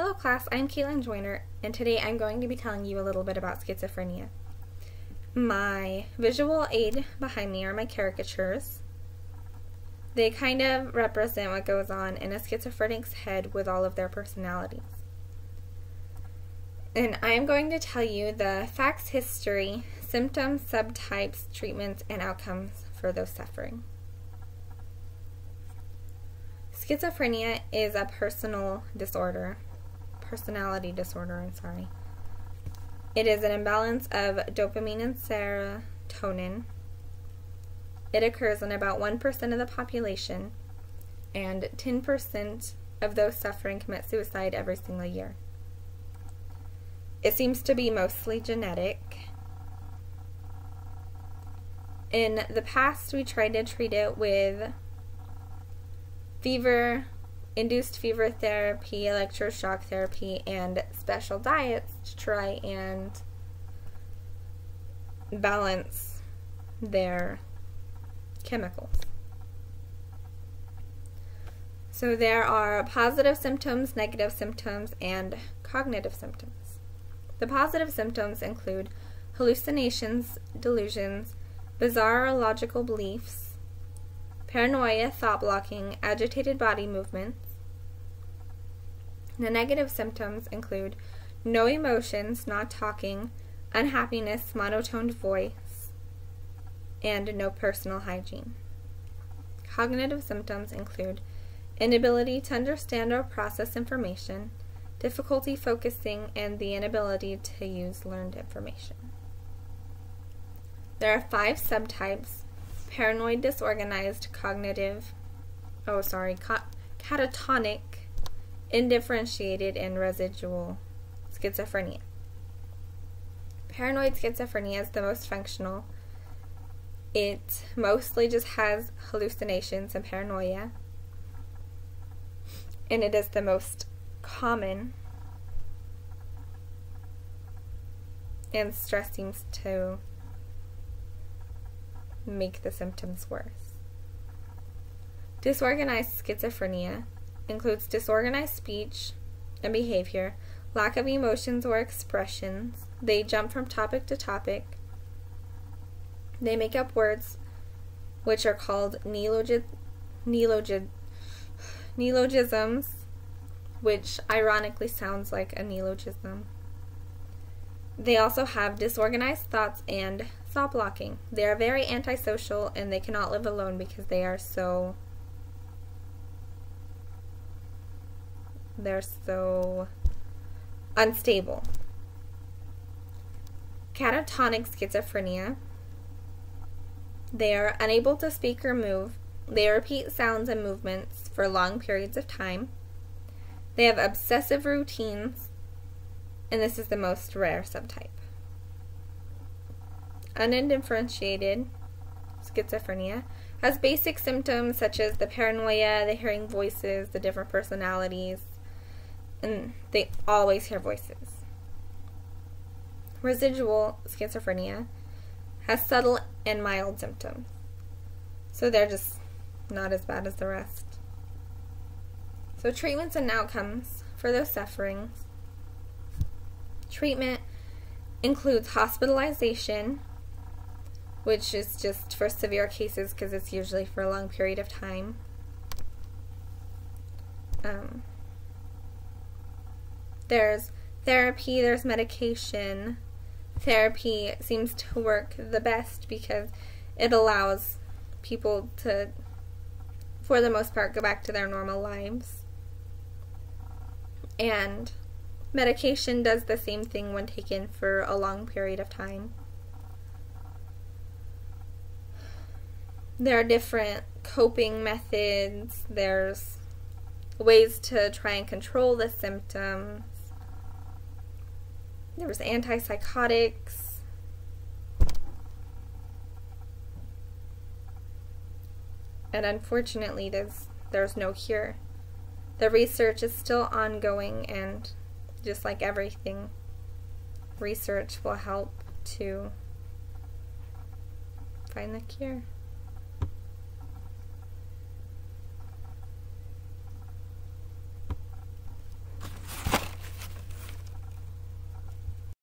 Hello class, I'm Caitlin Joyner, and today I'm going to be telling you a little bit about schizophrenia. My visual aid behind me are my caricatures. They kind of represent what goes on in a schizophrenic's head with all of their personalities. And I am going to tell you the facts, history, symptoms, subtypes, treatments, and outcomes for those suffering. Schizophrenia is a personality disorder. It is an imbalance of dopamine and serotonin. It occurs in about 1% of the population, and 10% of those suffering commit suicide every single year. It seems to be mostly genetic. In the past, we tried to treat it with induced fever therapy, electroshock therapy, and special diets to try and balance their chemicals. So there are positive symptoms, negative symptoms, and cognitive symptoms. The positive symptoms include hallucinations, delusions, bizarre or illogical beliefs, paranoia, thought blocking, agitated body movements. The negative symptoms include no emotions, not talking, unhappiness, monotoned voice, and no personal hygiene. Cognitive symptoms include inability to understand or process information, difficulty focusing, and the inability to use learned information. There are 5 subtypes: paranoid, disorganized, catatonic, indifferentiated, and residual schizophrenia. Paranoid schizophrenia is the most functional. It mostly just has hallucinations and paranoia, and it is the most common, and stress seems to make the symptoms worse. Disorganized schizophrenia includes disorganized speech and behavior, lack of emotions or expressions. They jump from topic to topic. They make up words which are called neologisms, which ironically sounds like a neologism. They also have disorganized thoughts and thought blocking. They are very antisocial, and they cannot live alone because they're so unstable. Catatonic schizophrenia. They are unable to speak or move. They repeat sounds and movements for long periods of time. They have obsessive routines, and this is the most rare subtype. Undifferentiated schizophrenia has basic symptoms such as the paranoia, the hearing voices, the different personalities, and they always hear voices. Residual schizophrenia has subtle and mild symptoms, so they're just not as bad as the rest. So treatments and outcomes for those suffering. Treatment includes hospitalization, which is just for severe cases because it's usually for a long period of time. There's therapy, there's medication. Therapy seems to work the best because it allows people to, for the most part, go back to their normal lives. And medication does the same thing when taken for a long period of time. There are different coping methods. There's ways to try and control the symptoms. There's antipsychotics. And unfortunately, there's no cure. The research is still ongoing, and just like everything, research will help to find the cure.